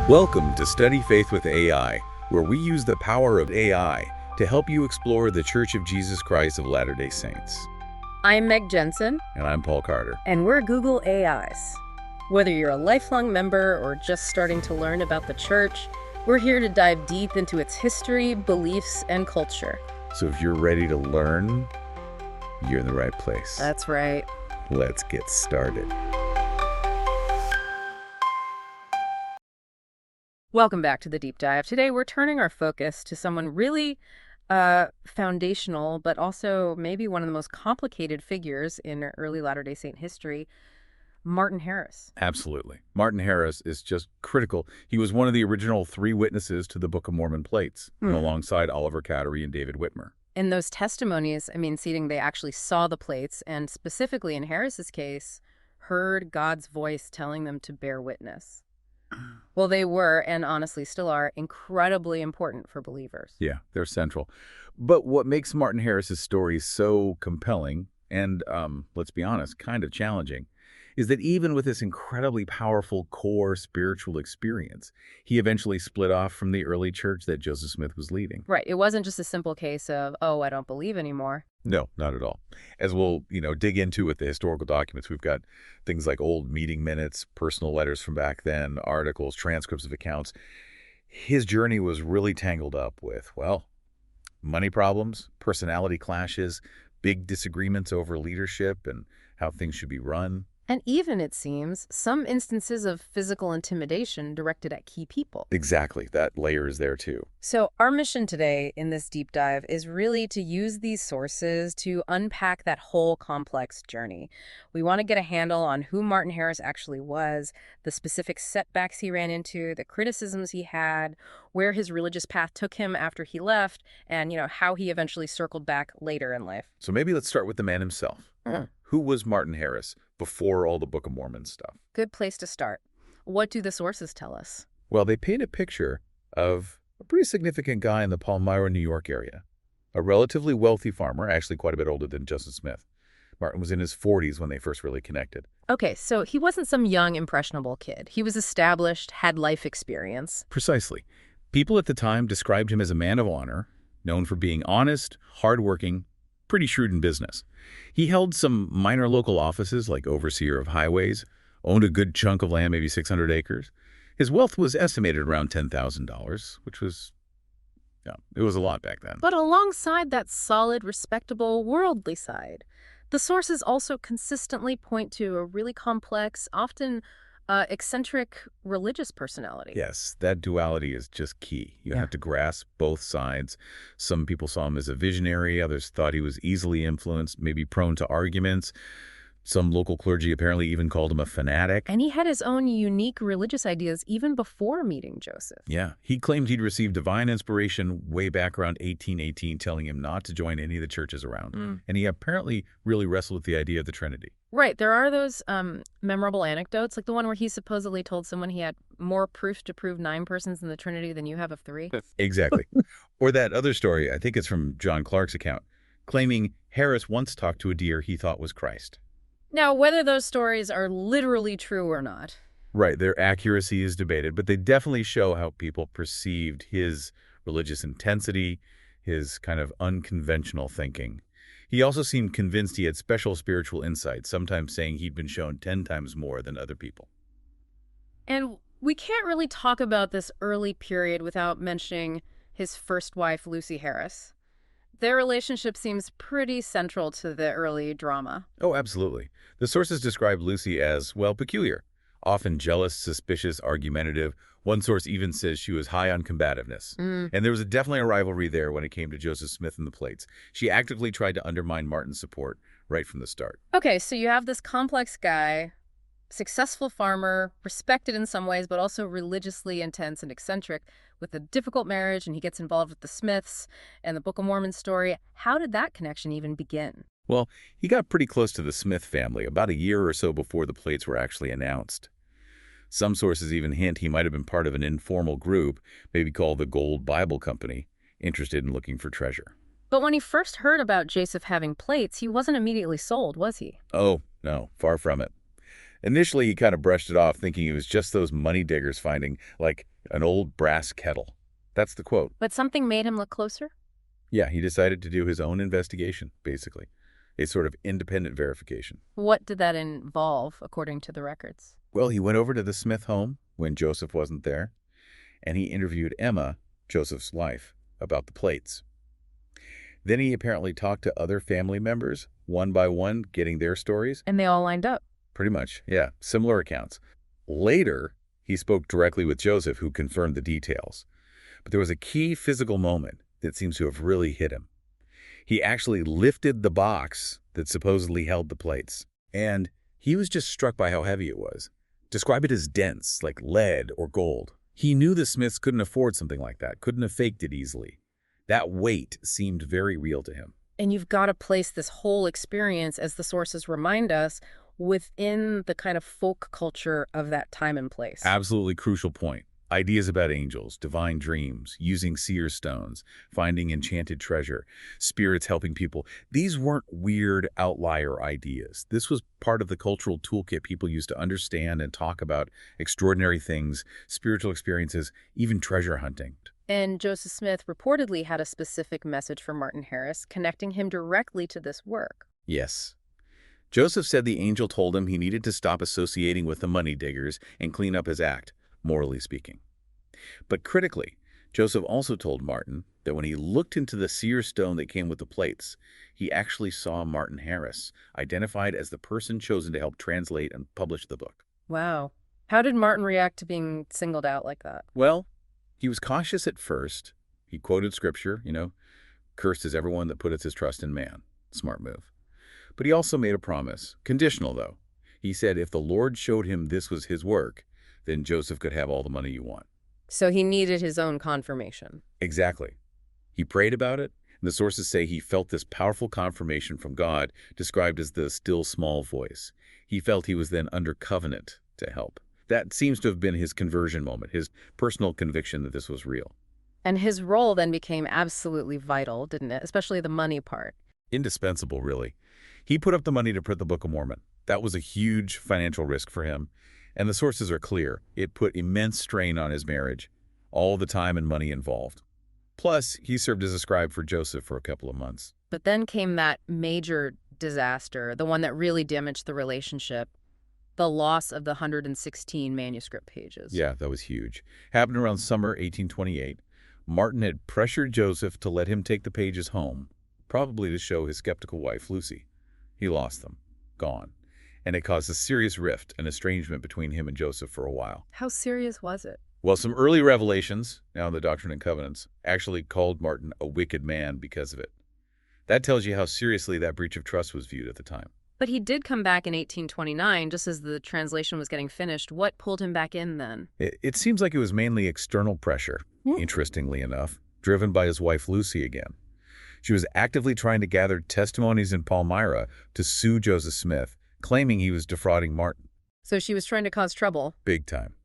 Welcome to Study Faith with AI, where we use the power of AI to help you explore the Church of Jesus Christ of Latter-day Saints. I'm Meg Jensen. And I'm Paul Carter. And we're Google AIs. Whether you're a lifelong member or just starting to learn about the church, we're here to dive deep into its history, beliefs, and culture. So if you're ready to learn, you're in the right place. That's right. Let's get started. Welcome back to the Deep Dive. Today we're turning our focus to someone really foundational, but also maybe one of the most complicated figures in early Latter-day Saint history, Martin Harris. Absolutely. Martin Harris is just critical. He was one of the original 3 witnesses to the Book of Mormon plates, alongside Oliver Cowdery and David Whitmer. In those testimonies, seating they actually saw the plates, and specifically in Harris's case, heard God's voice telling them to bear witness. Well, they were, and honestly still are, incredibly important for believers. Yeah, they're central. But what makes Martin Harris's story so compelling and, let's be honest, kind of challenging, is that even with this incredibly powerful core spiritual experience, he eventually split off from the early church that Joseph Smith was leading. Right. It wasn't just a simple case of, oh, I don't believe anymore. No, not at all. As we'll, dig into with the historical documents, we've got things like old meeting minutes, personal letters from back then, articles, transcripts of accounts. His journey was really tangled up with, well, money problems, personality clashes, big disagreements over leadership and how things should be run. And even, it seems, some instances of physical intimidation directed at key people. Exactly. That layer is there, too. So our mission today in this deep dive is really to use these sources to unpack that whole complex journey. We want to get a handle on who Martin Harris actually was, the specific setbacks he ran into, the criticisms he had, where his religious path took him after he left, and, how he eventually circled back later in life. So maybe let's start with the man himself. Who was Martin Harris before all the Book of Mormon stuff? Good place to start. What do the sources tell us? Well, they paint a picture of a pretty significant guy in the Palmyra, New York area. A relatively wealthy farmer, actually quite a bit older than Joseph Smith. Martin was in his 40s when they first really connected. Okay, so he wasn't some young, impressionable kid. He was established, had life experience. Precisely. People at the time described him as a man of honor, known for being honest, hardworking, pretty shrewd in business. He held some minor local offices like overseer of highways, owned a good chunk of land, maybe 600 acres. His wealth was estimated around $10,000, which was, it was a lot back then. But alongside that solid, respectable, worldly side, the sources also consistently point to a really complex, often eccentric religious personality. Yes, that duality is just key. You have to grasp both sides. Some people saw him as a visionary. Others thought he was easily influenced, maybe prone to arguments. Some local clergy apparently even called him a fanatic. And he had his own unique religious ideas even before meeting Joseph. Yeah, he claimed he'd received divine inspiration way back around 1818, telling him not to join any of the churches around. And he apparently really wrestled with the idea of the Trinity. Right. There are those memorable anecdotes, like the one where he supposedly told someone he had more proof to prove 9 persons in the Trinity than you have of 3. Exactly. Or that other story, I think it's from John Clark's account, claiming Harris once talked to a deer he thought was Christ. Now, whether those stories are literally true or not. Right, their accuracy is debated, but they definitely show how people perceived his religious intensity, his kind of unconventional thinking. He also seemed convinced he had special spiritual insight, sometimes saying he'd been shown 10 times more than other people. And we can't really talk about this early period without mentioning his first wife, Lucy Harris. Their relationship seems pretty central to the early drama. Oh, absolutely. The sources describe Lucy as, well, peculiar. Often jealous, suspicious, argumentative. One source even says she was high on combativeness. And there was definitely a rivalry there when it came to Joseph Smith and the plates. She actively tried to undermine Martin's support right from the start. Okay, so you have this complex guy, successful farmer, respected in some ways, but also religiously intense and eccentric, with a difficult marriage, and he gets involved with the Smiths and the Book of Mormon story. How did that connection even begin? Well, he got pretty close to the Smith family about a year or so before the plates were actually announced. Some sources even hint he might have been part of an informal group, maybe called the Gold Bible Company, interested in looking for treasure. But when he first heard about Joseph having plates, he wasn't immediately sold, was he? Oh, no, far from it. Initially, he kind of brushed it off, thinking it was just those money diggers finding, like, an old brass kettle. That's the quote. But something made him look closer? Yeah, he decided to do his own investigation, basically. A sort of independent verification. What did that involve, according to the records? Well, he went over to the Smith home when Joseph wasn't there, and he interviewed Emma, Joseph's wife, about the plates. Then he apparently talked to other family members, one by one, getting their stories. And they all lined up. Pretty much, yeah, similar accounts. Later, he spoke directly with Joseph, who confirmed the details. But there was a key physical moment that seems to have really hit him. He actually lifted the box that supposedly held the plates, and he was just struck by how heavy it was. Describe it as dense, like lead or gold. He knew the Smiths couldn't afford something like that, couldn't have faked it easily. That weight seemed very real to him. And you've got to place this whole experience, as the sources remind us, within the kind of folk culture of that time and place. Absolutely crucial point. Ideas about angels, divine dreams, using seer stones, finding enchanted treasure, spirits helping people. These weren't weird outlier ideas. This was part of the cultural toolkit people used to understand and talk about extraordinary things, spiritual experiences, even treasure hunting. And Joseph Smith reportedly had a specific message for Martin Harris, connecting him directly to this work. Yes. Joseph said the angel told him he needed to stop associating with the money diggers and clean up his act, morally speaking. But critically, Joseph also told Martin that when he looked into the seer stone that came with the plates, he actually saw Martin Harris, identified as the person chosen to help translate and publish the book. Wow. How did Martin react to being singled out like that? Well, he was cautious at first. He quoted scripture, cursed is everyone that putteth his trust in man. Smart move. But he also made a promise, conditional though. He said if the Lord showed him this was his work, then Joseph could have all the money you want. So he needed his own confirmation. Exactly. He prayed about it, and the sources say he felt this powerful confirmation from God, described as the still small voice. He felt he was then under covenant to help. That seems to have been his conversion moment, his personal conviction that this was real. And his role then became absolutely vital, didn't it? Especially the money part. Indispensable, really. He put up the money to print the Book of Mormon. That was a huge financial risk for him. And the sources are clear. It put immense strain on his marriage, all the time and money involved. Plus, he served as a scribe for Joseph for a couple of months. But then came that major disaster, the one that really damaged the relationship, the loss of the 116 manuscript pages. Yeah, that was huge. Happened around summer 1828. Martin had pressured Joseph to let him take the pages home, probably to show his skeptical wife, Lucy. He lost them. Gone. And it caused a serious rift and estrangement between him and Joseph for a while. How serious was it? Well, some early revelations, now in the Doctrine and Covenants, actually called Martin a wicked man because of it. That tells you how seriously that breach of trust was viewed at the time. But he did come back in 1829, just as the translation was getting finished. What pulled him back in then? It seems like it was mainly external pressure, interestingly enough, driven by his wife Lucy again. She was actively trying to gather testimonies in Palmyra to sue Joseph Smith, claiming he was defrauding Martin. So she was trying to cause trouble. Big time.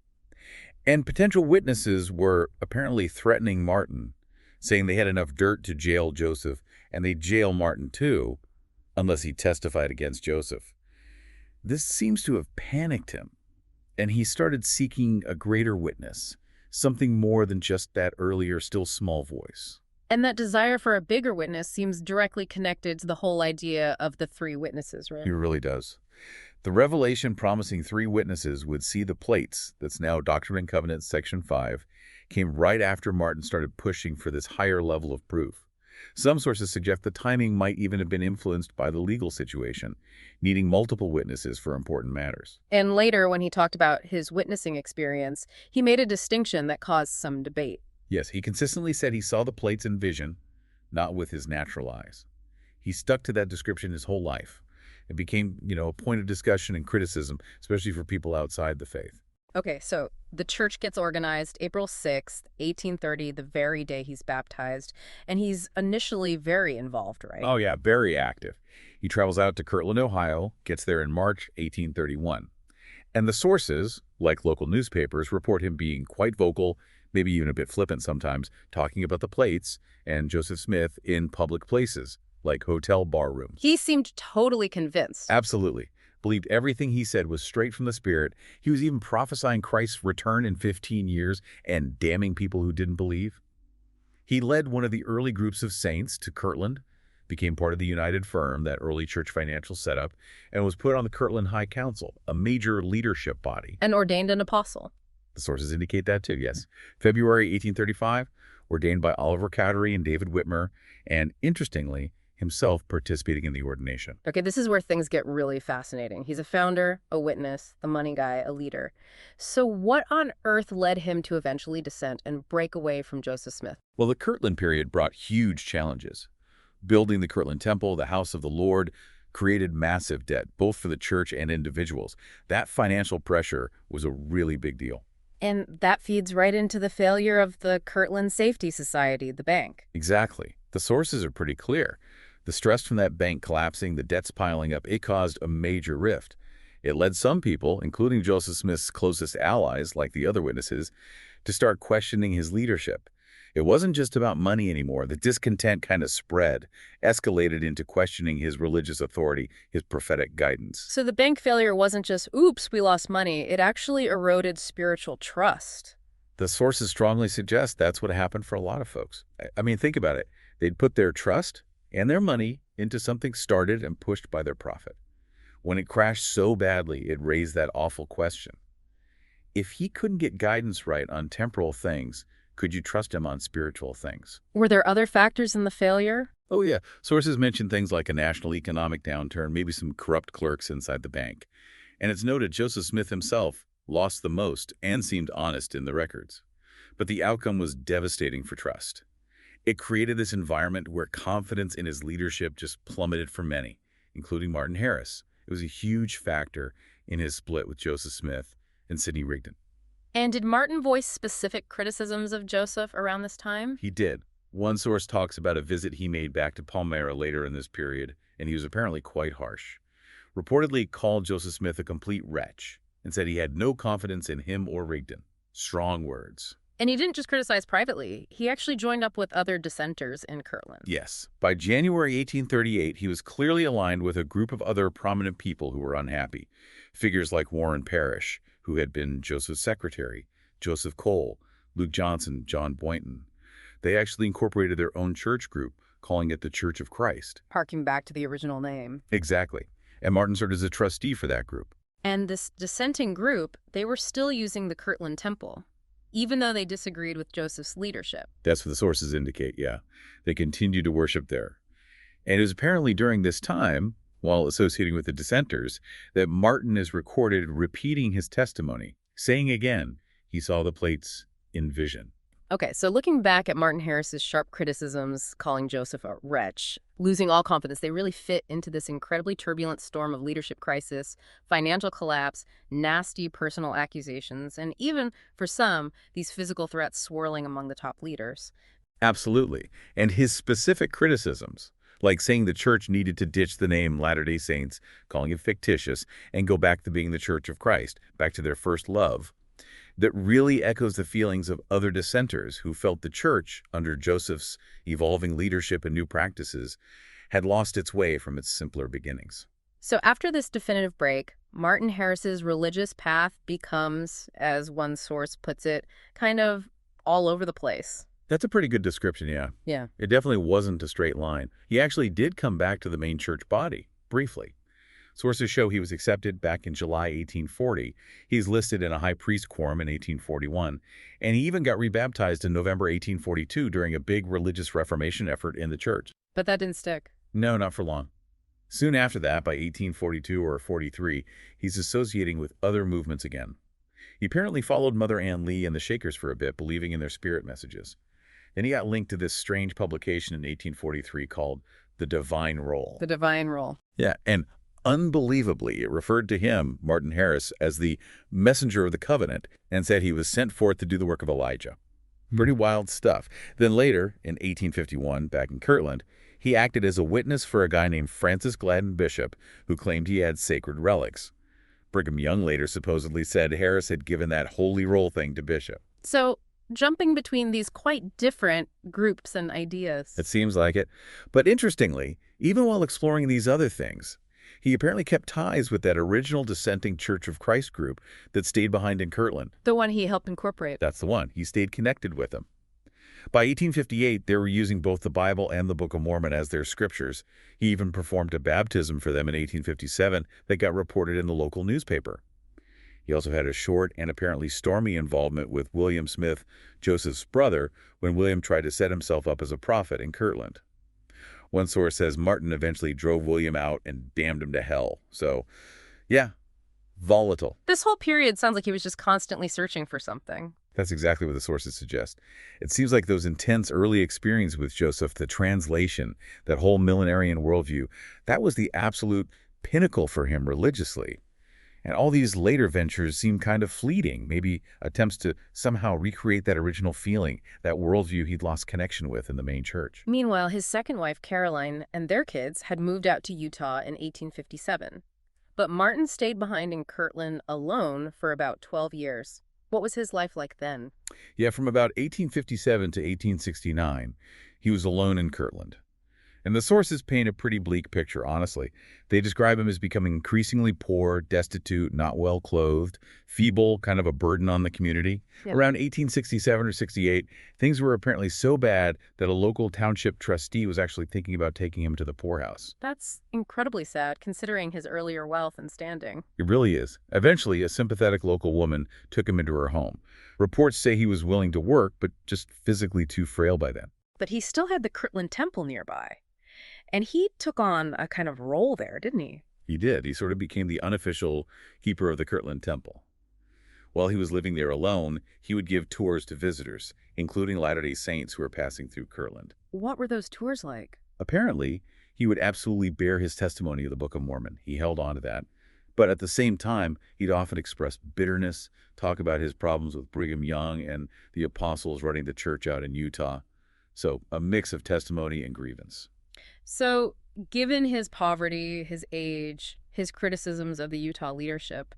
And potential witnesses were apparently threatening Martin, saying they had enough dirt to jail Joseph, and they'd jail Martin too, unless he testified against Joseph. This seems to have panicked him, and he started seeking a greater witness, something more than just that earlier still small voice. And that desire for a bigger witness seems directly connected to the whole idea of the three witnesses, right? It really does. The revelation promising 3 witnesses would see the plates, that's now Doctrine and Covenants Section 5, came right after Martin started pushing for this higher level of proof. Some sources suggest the timing might even have been influenced by the legal situation, needing multiple witnesses for important matters. And later, when he talked about his witnessing experience, he made a distinction that caused some debate. Yes, he consistently said he saw the plates in vision, not with his natural eyes. He stuck to that description his whole life. It became, a point of discussion and criticism, especially for people outside the faith. Okay, so the church gets organized April 6th, 1830, the very day he's baptized, and he's initially very involved, right? Oh, yeah, very active. He travels out to Kirtland, Ohio, gets there in March 1831. And the sources, like local newspapers, report him being quite vocal, maybe even a bit flippant sometimes, talking about the plates and Joseph Smith in public places, like hotel bar rooms. He seemed totally convinced. Absolutely. believed everything he said was straight from the Spirit. He was even prophesying Christ's return in 15 years and damning people who didn't believe. He led one of the early groups of saints to Kirtland, became part of the United Firm, that early church financial setup, and was put on the Kirtland High Council, a major leadership body. And ordained an apostle. The sources indicate that too, yes. February 1835, ordained by Oliver Cowdery and David Whitmer, and interestingly, himself participating in the ordination. Okay, this is where things get really fascinating. He's a founder, a witness, the money guy, a leader. So what on earth led him to eventually dissent and break away from Joseph Smith? Well, the Kirtland period brought huge challenges. Building the Kirtland Temple, the house of the Lord, created massive debt, both for the church and individuals. That financial pressure was a really big deal. And that feeds right into the failure of the Kirtland Safety Society, the bank. Exactly. The sources are pretty clear. The stress from that bank collapsing, the debts piling up, it caused a major rift. It led some people, including Joseph Smith's closest allies, like the other witnesses, to start questioning his leadership. It wasn't just about money anymore. The discontent kind of spread, escalated into questioning his religious authority, his prophetic guidance. So the bank failure wasn't just, oops, we lost money. It actually eroded spiritual trust. The sources strongly suggest that's what happened for a lot of folks. I mean, think about it. They'd put their trust and their money into something started and pushed by their prophet. When it crashed so badly, it raised that awful question. If he couldn't get guidance right on temporal things, could you trust him on spiritual things? Were there other factors in the failure? Oh, yeah. Sources mention things like a national economic downturn, maybe some corrupt clerks inside the bank. And it's noted Joseph Smith himself lost the most and seemed honest in the records. But the outcome was devastating for trust. It created this environment where confidence in his leadership just plummeted for many, including Martin Harris. It was a huge factor in his split with Joseph Smith and Sidney Rigdon. And did Martin voice specific criticisms of Joseph around this time? He did. One source talks about a visit he made back to Palmyra later in this period, and he was apparently quite harsh. Reportedly called Joseph Smith a complete wretch and said he had no confidence in him or Rigdon. Strong words. And he didn't just criticize privately. He actually joined up with other dissenters in Kirtland. Yes. By January 1838, he was clearly aligned with a group of other prominent people who were unhappy. Figures like Warren Parrish, who had been Joseph's secretary, Joseph Cole, Luke Johnson, John Boynton. They actually incorporated their own church group, calling it the Church of Christ. Harking back to the original name. Exactly. And Martin served as a trustee for that group. And this dissenting group, they were still using the Kirtland Temple, even though they disagreed with Joseph's leadership. That's what the sources indicate, yeah. They continued to worship there. And it was apparently during this time, while associating with the dissenters, that Martin is recorded repeating his testimony, saying again, he saw the plates in vision. Okay, so looking back at Martin Harris's sharp criticisms, calling Joseph a wretch, losing all confidence, they really fit into this incredibly turbulent storm of leadership crisis, financial collapse, nasty personal accusations, and even, for some, these physical threats swirling among the top leaders. Absolutely. And his specific criticisms, like saying the church needed to ditch the name Latter-day Saints, calling it fictitious, and go back to being the Church of Christ, back to their first love, that really echoes the feelings of other dissenters who felt the church, under Joseph's evolving leadership and new practices, had lost its way from its simpler beginnings. So after this definitive break, Martin Harris's religious path becomes, as one source puts it, kind of all over the place. That's a pretty good description, yeah. Yeah. It definitely wasn't a straight line. He actually did come back to the main church body, briefly. Sources show he was accepted back in July 1840. He's listed in a high priest quorum in 1841, and he even got rebaptized in November 1842 during a big religious reformation effort in the church. But that didn't stick. No, not for long. Soon after that, by 1842 or 43, he's associating with other movements again. He apparently followed Mother Ann Lee and the Shakers for a bit, believing in their spirit messages. Then he got linked to this strange publication in 1843 called The Divine Roll. The Divine Roll. Yeah, and unbelievably, it referred to him, Martin Harris, as the messenger of the covenant and said he was sent forth to do the work of Elijah. Pretty wild stuff. Then later, in 1851, back in Kirtland, he acted as a witness for a guy named Francis Gladden Bishop who claimed he had sacred relics. Brigham Young later supposedly said Harris had given that holy roll thing to Bishop. So, jumping between these quite different groups and ideas. It seems like it. But interestingly, even while exploring these other things, He apparently kept ties with that original dissenting Church of Christ group that stayed behind in Kirtland. The one he helped incorporate. That's the one. He stayed connected with them. By 1858, they were using both the Bible and the Book of Mormon as their scriptures. He even performed a baptism for them in 1857 that got reported in the local newspaper. He also had a short and apparently stormy involvement with William Smith, Joseph's brother, when William tried to set himself up as a prophet in Kirtland. One source says Martin eventually drove William out and damned him to hell. So, yeah, volatile. This whole period sounds like he was just constantly searching for something. That's exactly what the sources suggest. It seems like those intense early experiences with Joseph, the translation, that whole millenarian worldview, that was the absolute pinnacle for him religiously. And all these later ventures seem kind of fleeting, maybe attempts to somehow recreate that original feeling, that worldview he'd lost connection with in the main church. Meanwhile, his second wife, Caroline, and their kids had moved out to Utah in 1857. But Martin stayed behind in Kirtland alone for about 12 years. What was his life like then? Yeah, from about 1857 to 1869, he was alone in Kirtland. And the sources paint a pretty bleak picture, honestly. They describe him as becoming increasingly poor, destitute, not well-clothed, feeble, kind of a burden on the community. Yeah. Around 1867 or 68, things were apparently so bad that a local township trustee was actually thinking about taking him to the poorhouse. That's incredibly sad, considering his earlier wealth and standing. It really is. Eventually, a sympathetic local woman took him into her home. Reports say he was willing to work, but just physically too frail by then. But he still had the Kirtland Temple nearby. And he took on a kind of role there, didn't he? He did. He sort of became the unofficial keeper of the Kirtland Temple. While he was living there alone, he would give tours to visitors, including Latter-day Saints who were passing through Kirtland. What were those tours like? Apparently, he would absolutely bear his testimony of the Book of Mormon. He held on to that. But at the same time, he'd often express bitterness, talk about his problems with Brigham Young and the apostles running the church out in Utah. So a mix of testimony and grievance. So, given his poverty, his age, his criticisms of the Utah leadership,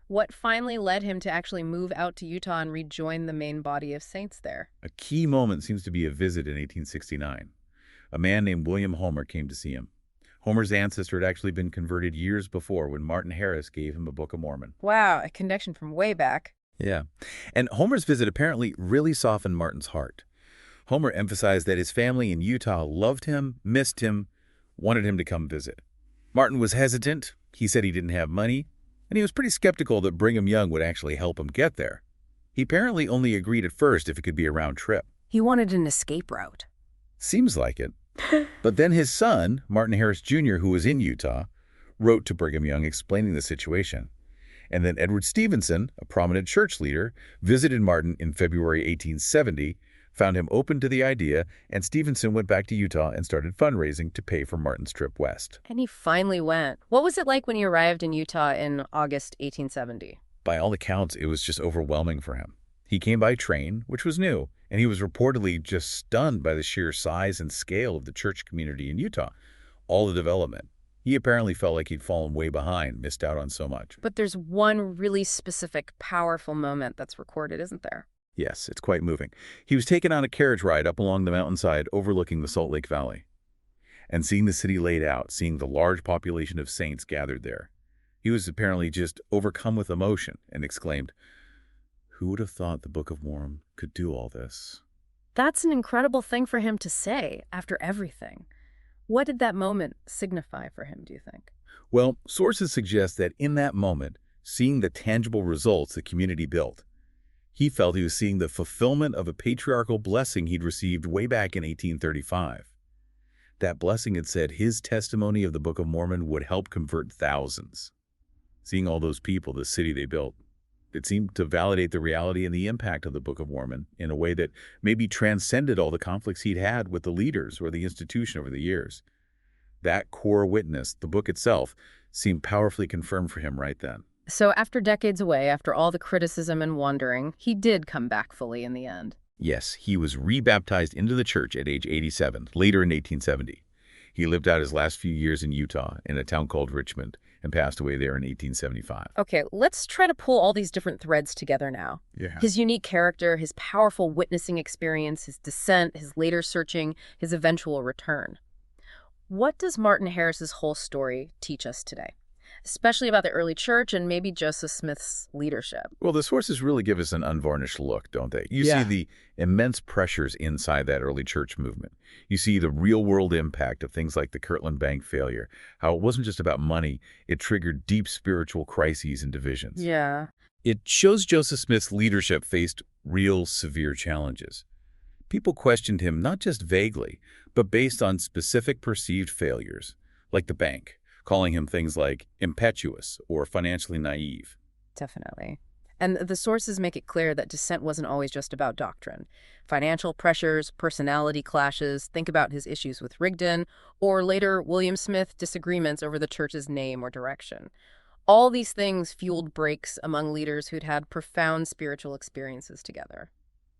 what finally led him to actually move out to Utah and rejoin the main body of saints there? A key moment seems to be a visit in 1869. A man named William Homer came to see him. Homer's ancestor had actually been converted years before when Martin Harris gave him a Book of Mormon. Wow, a connection from way back. Yeah. And Homer's visit apparently really softened Martin's heart. Homer emphasized that his family in Utah loved him, missed him, wanted him to come visit. Martin was hesitant. He said he didn't have money, and he was pretty skeptical that Brigham Young would actually help him get there. He apparently only agreed at first if it could be a round trip. He wanted an escape route. Seems like it. But then his son, Martin Harris Jr., who was in Utah, wrote to Brigham Young explaining the situation. And then Edward Stevenson, a prominent church leader, visited Martin in February 1870, found him open to the idea, and Stevenson went back to Utah and started fundraising to pay for Martin's trip west. And he finally went. What was it like when he arrived in Utah in August 1870? By all accounts, it was just overwhelming for him. He came by train, which was new, and he was reportedly just stunned by the sheer size and scale of the church community in Utah, all the development. He apparently felt like he'd fallen way behind, missed out on so much. But there's one really specific, powerful moment that's recorded, isn't there? Yes, it's quite moving. He was taken on a carriage ride up along the mountainside overlooking the Salt Lake Valley. And seeing the city laid out, seeing the large population of saints gathered there, he was apparently just overcome with emotion and exclaimed, "Who would have thought the Book of Mormon could do all this?" That's an incredible thing for him to say after everything. What did that moment signify for him, do you think? Well, sources suggest that in that moment, seeing the tangible results the community built, he felt he was seeing the fulfillment of a patriarchal blessing he'd received way back in 1835. That blessing had said his testimony of the Book of Mormon would help convert thousands. Seeing all those people, the city they built, it seemed to validate the reality and the impact of the Book of Mormon in a way that maybe transcended all the conflicts he'd had with the leaders or the institution over the years. That core witness, the book itself, seemed powerfully confirmed for him right then. So after decades away, after all the criticism and wandering, he did come back fully in the end. Yes, he was rebaptized into the church at age 87, later in 1870. He lived out his last few years in Utah in a town called Richmond and passed away there in 1875. Okay, let's try to pull all these different threads together now. Yeah. His unique character, his powerful witnessing experience, his descent, his later searching, his eventual return. What does Martin Harris's whole story teach us today, especially about the early church and maybe Joseph Smith's leadership? Well, the sources really give us an unvarnished look, don't they? You see Yeah. the immense pressures inside that early church movement. You see the real-world impact of things like the Kirtland Bank failure, how it wasn't just about money, it triggered deep spiritual crises and divisions. Yeah, It shows Joseph Smith's leadership faced real severe challenges. People questioned him not just vaguely, but based on specific perceived failures, like the bank, calling him things like impetuous or financially naive. definitely. And the sources make it clear that dissent wasn't always just about doctrine. Financial pressures, personality clashes, think about his issues with Rigdon, or later William Smith disagreements over the church's name or direction. All these things fueled breaks among leaders who'd had profound spiritual experiences together.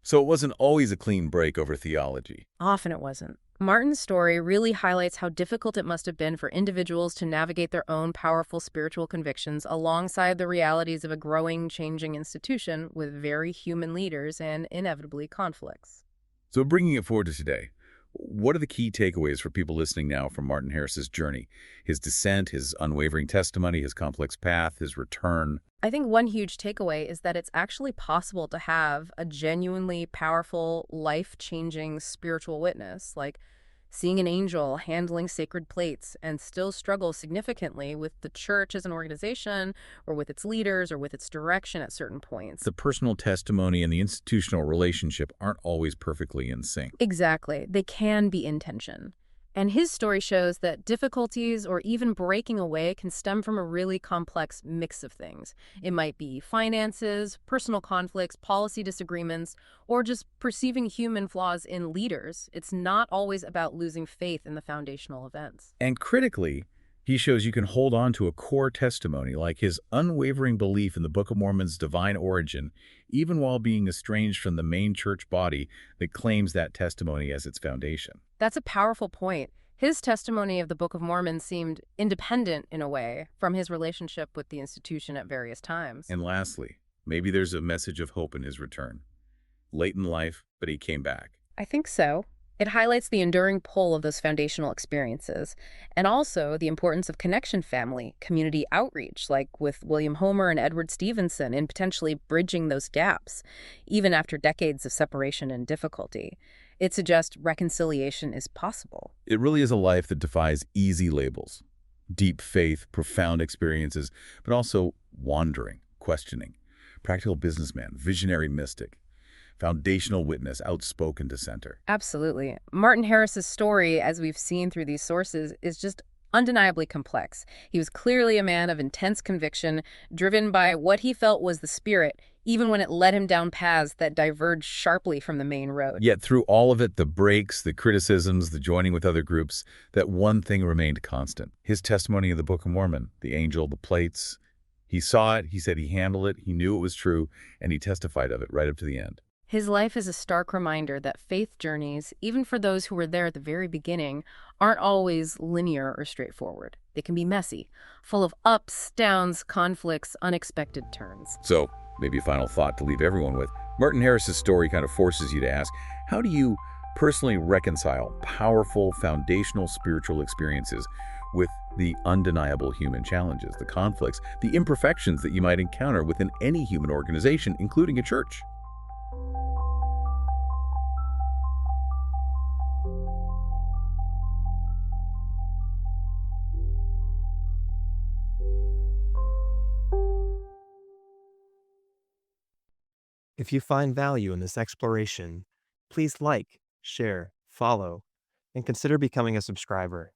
So it wasn't always a clean break over theology. Often it wasn't. Martin's story really highlights how difficult it must have been for individuals to navigate their own powerful spiritual convictions alongside the realities of a growing, changing institution with very human leaders and inevitably conflicts. So bringing it forward to today, what are the key takeaways for people listening now from Martin Harris's journey? His descent, his unwavering testimony, his complex path, his return. I think one huge takeaway is that it's actually possible to have a genuinely powerful, life-changing spiritual witness, like seeing an angel handling sacred plates, and still struggle significantly with the church as an organization, or with its leaders, or with its direction at certain points. The personal testimony and the institutional relationship aren't always perfectly in sync. Exactly. They can be in tension. And his story shows that difficulties or even breaking away can stem from a really complex mix of things. It might be finances, personal conflicts, policy disagreements, or just perceiving human flaws in leaders. It's not always about losing faith in the foundational events. And critically, he shows you can hold on to a core testimony like his unwavering belief in the Book of Mormon's divine origin, even while being estranged from the main church body that claims that testimony as its foundation. That's a powerful point. His testimony of the Book of Mormon seemed independent in a way from his relationship with the institution at various times. And lastly, maybe there's a message of hope in his return. Late in life, but he came back. I think so. It highlights the enduring pull of those foundational experiences, and also the importance of connection family, community outreach, like with William Homer and Edward Stevenson, in potentially bridging those gaps, even after decades of separation and difficulty. It suggests reconciliation is possible. It really is a life that defies easy labels. Deep faith, profound experiences, but also wandering, questioning. Practical businessman, visionary mystic, foundational witness, outspoken dissenter. Absolutely. Martin Harris's story, as we've seen through these sources, is just undeniably complex. He was clearly a man of intense conviction, driven by what he felt was the spirit, even when it led him down paths that diverged sharply from the main road. Yet through all of it, the breaks, the criticisms, the joining with other groups, that one thing remained constant. His testimony of the Book of Mormon, the angel, the plates. He saw it, he said he handled it, he knew it was true, and he testified of it right up to the end. His life is a stark reminder that faith journeys, even for those who were there at the very beginning, aren't always linear or straightforward. They can be messy, full of ups, downs, conflicts, unexpected turns. So, maybe a final thought to leave everyone with. Martin Harris's story kind of forces you to ask, how do you personally reconcile powerful, foundational spiritual experiences with the undeniable human challenges, the conflicts, the imperfections that you might encounter within any human organization, including a church? If you find value in this exploration, please like, share, follow, and consider becoming a subscriber.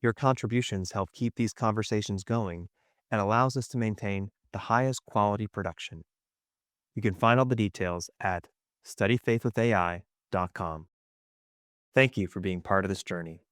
Your contributions help keep these conversations going and allows us to maintain the highest quality production. You can find all the details at studyfaithwithai.com. Thank you for being part of this journey.